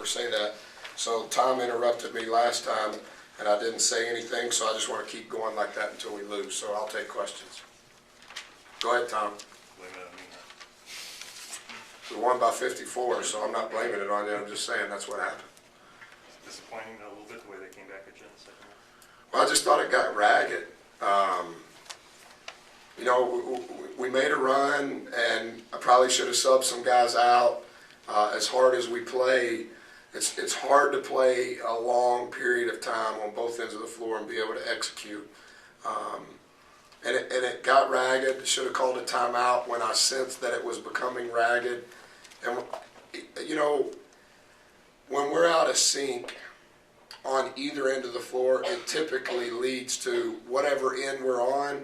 say that. So Tom interrupted me last time, and I didn't say anything, so I just want to keep going like that until we lose. So I'll take questions. Go ahead, Tom. We won by 54, so I'm not blaming it on you. I'm just saying that's what happened. Disappointing a little bit the way they came back at you in the second half. Well, I just thought it got ragged. You know, we made a run, and I probably should have subbed some guys out. As hard as we play, it's hard to play a long period of time on both ends of the floor and be able to execute. And it got ragged. Should have called a timeout when I sensed that it was becoming ragged. And, you know, when we're out of sync on either end of the floor, it typically leads to whatever end we're on,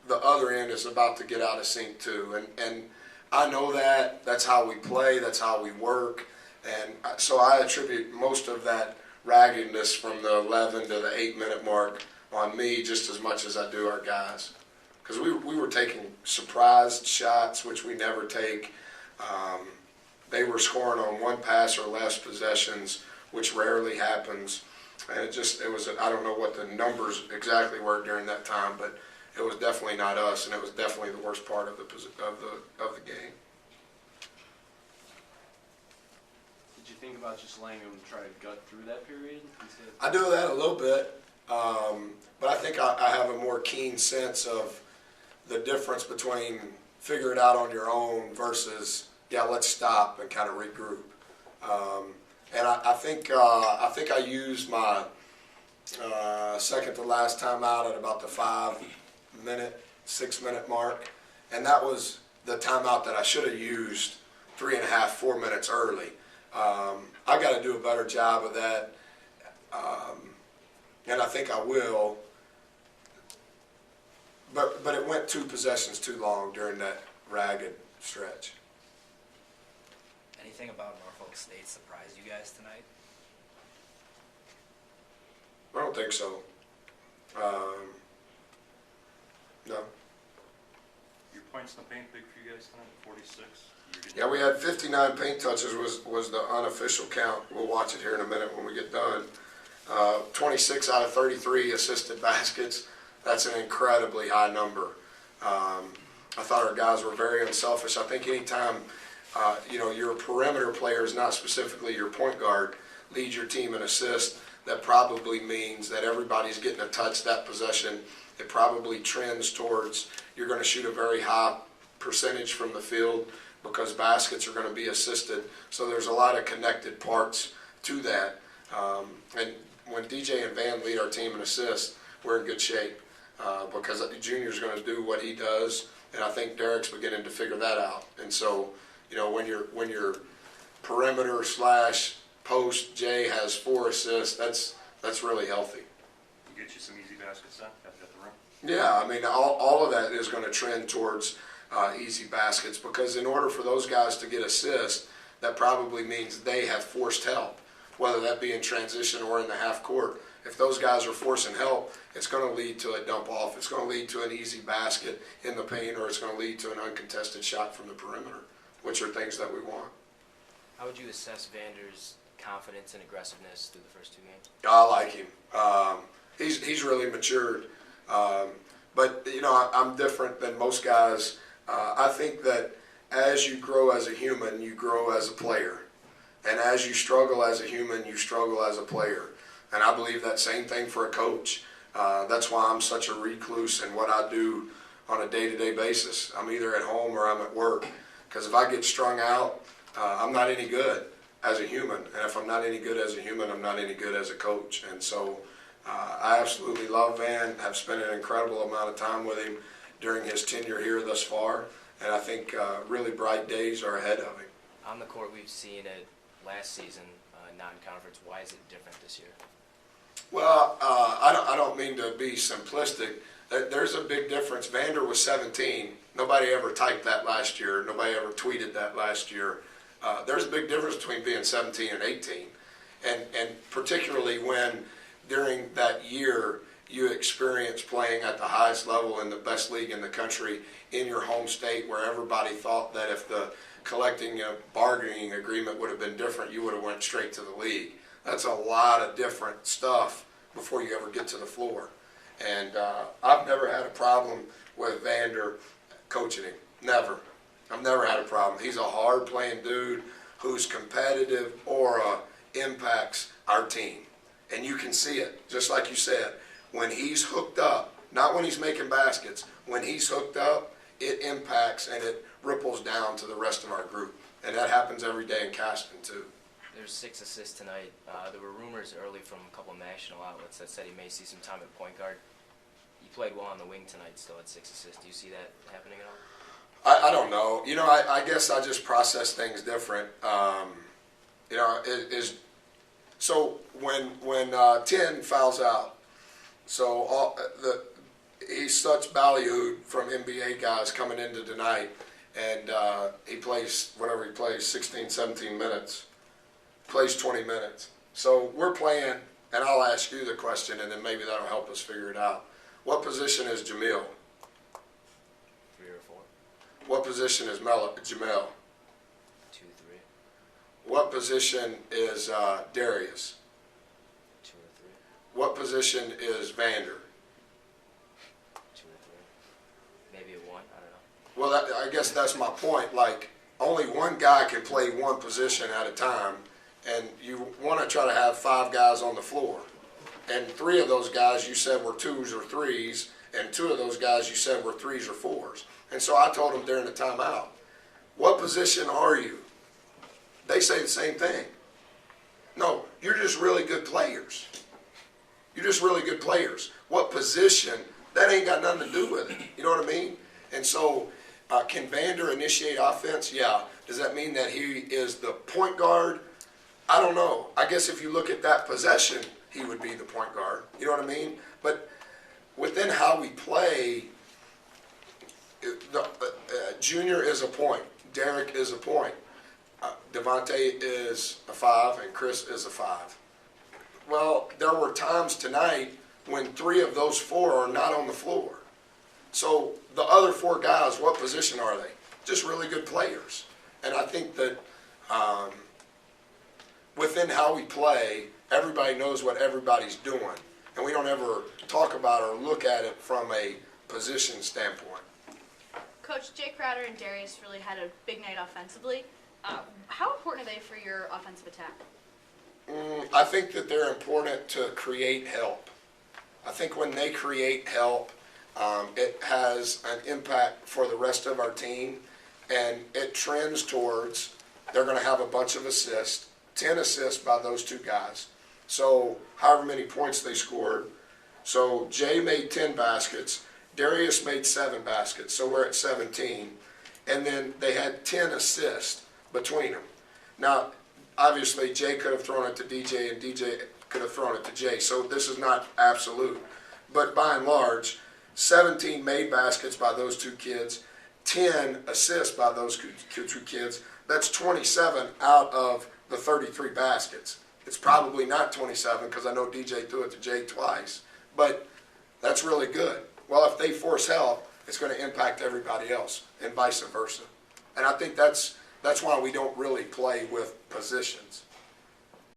the other end is about to get out of sync too. And I know that. That's how we play. That's how we work. And so I attribute most of that raggedness from the 11 to the 8-minute mark on me just as much as I do our guys. Because we were taking surprise shots, which we never take. They were scoring on one pass or less possessions, which rarely happens. And it was, I don't know what the numbers exactly were during that time, but it was definitely not us, and it was definitely the worst part of the game. Did you think about just letting them try to gut through that period instead? I do that a little bit, but I think I have a more keen sense of the difference between figure it out on your own versus, yeah, let's stop and kind of regroup. And I think I used my second to last time out at about the 6-minute mark, and that was the timeout that I should have used 3.5, 4 minutes early. I got to do a better job of that, and I think I will. But it went 2 possessions too long during that ragged stretch. Anything about Norfolk State surprise you guys tonight? I don't think so. No. Your points in the paint big for you guys tonight, 46. Yeah, we had 59 paint touches was the unofficial count. We'll watch it here in a minute when we get done. 26 out of 33 assisted baskets. That's an incredibly high number. I thought our guys were very unselfish. I think anytime your perimeter players, not specifically your point guard, leads your team in assist, that probably means that everybody's getting a touch that possession. It probably trends towards you're going to shoot a very high percentage from the field because baskets are going to be assisted. So there's a lot of connected parts to that. And when DJ and Van lead our team in assists, we're in good shape because the junior's going to do what he does, and I think Derek's beginning to figure that out. And so, when your perimeter / post Jay has 4 assists, that's really healthy. Get you some easy baskets then at the rim? Yeah, I mean, all of that is going to trend towards easy baskets because in order for those guys to get assists, that probably means they have forced help, whether that be in transition or in the half court. If those guys are forcing help, it's going to lead to a dump off. It's going to lead to an easy basket in the paint, or it's going to lead to an uncontested shot from the perimeter, which are things that we want. How would you assess Vander's confidence and aggressiveness through the first 2 games? I like him. He's really matured. But, I'm different than most guys. I think that as you grow as a human, you grow as a player. And as you struggle as a human, you struggle as a player. And I believe that same thing for a coach. That's why I'm such a recluse in what I do on a day-to-day basis. I'm either at home or I'm at work. Because if I get strung out, I'm not any good as a human. And if I'm not any good as a human, I'm not any good as a coach. And so I absolutely love Van. I've spent an incredible amount of time with him during his tenure here thus far. And I think really bright days are ahead of him. On the court, we've seen it last season, non-conference. Why is it different this year? Well, I don't mean to be simplistic. There's a big difference. Vander was 17. Nobody ever typed that last year. Nobody ever tweeted that last year. There's a big difference between being 17 and 18. And particularly when during that year you experience playing at the highest level in the best league in the country in your home state where everybody thought that if the collecting a bargaining agreement would have been different. You would have went straight to the league. That's a lot of different stuff before you ever get to the floor. And I've never had a problem with Vander coaching him. Never. I've never had a problem. He's a hard-playing dude whose competitive aura impacts our team. And you can see it, just like you said. When he's hooked up, not when he's making baskets, when he's hooked up, it impacts and it ripples down to the rest of our group. And that happens every day in Caston, too. There's 6 assists tonight. There were rumors early from a couple of national outlets that said he may see some time at point guard. He played well on the wing tonight, still at 6 assists. Do you see that happening at all? I don't know. You know, I guess I just process things different. You know, so when 10 fouls out, so he's such ballyhooed from NBA guys coming into tonight, and he plays whatever he plays, 16, 17 minutes, plays 20 minutes. So we're playing, and I'll ask you the question, and then maybe that'll help us figure it out. What position is Jamil? 3 or 4. What position is Jamel? 2, 3. What position is Darius? 2 or 3. What position is Vander? 2 or 3. Maybe a 1. I don't know. Well, I guess that's my point. Like, only one guy can play one position at a time, and you want to try to have 5 guys on the floor. And 3 of those guys you said were 2s or 3s, and 2 of those guys you said were 3s or 4s. And so I told them during the timeout, what position are you? They say the same thing. No, you're just really good players. You're just really good players. What position? That ain't got nothing to do with it. You know what I mean? And so, can Vander initiate offense? Yeah. Does that mean that he is the point guard? I don't know. I guess if you look at that possession, he would be the point guard. You know what I mean? But within how we play, Junior is a point. Derek is a point. Devontae is a 5, and Chris is a 5. Well, there were times tonight when 3 of those 4 are not on the floor. So the other 4 guys, what position are they? Just really good players. And I think that within how we play, everybody knows what everybody's doing. And we don't ever talk about or look at it from a position standpoint. Coach, Jay Crowder and Darius really had a big night offensively. How important are they for your offensive attack? I think that they're important to create help. I think when they create help, it has an impact for the rest of our team, and it trends towards they're going to have a bunch of assists, 10 assists by those 2 guys. So however many points they scored. So Jay made 10 baskets. Darius made 7 baskets. So we're at 17. And then they had 10 assists between them. Now, obviously, Jay could have thrown it to DJ, and DJ could have thrown it to Jay. So this is not absolute. But by and large, 17 made baskets by those 2 kids, 10 assists by those 2 kids. That's 27 out of the 33 baskets. It's probably not 27 because I know DJ threw it to Jay twice. But that's really good. Well, if they force help, it's going to impact everybody else and vice versa. And I think that's why we don't really play with positions.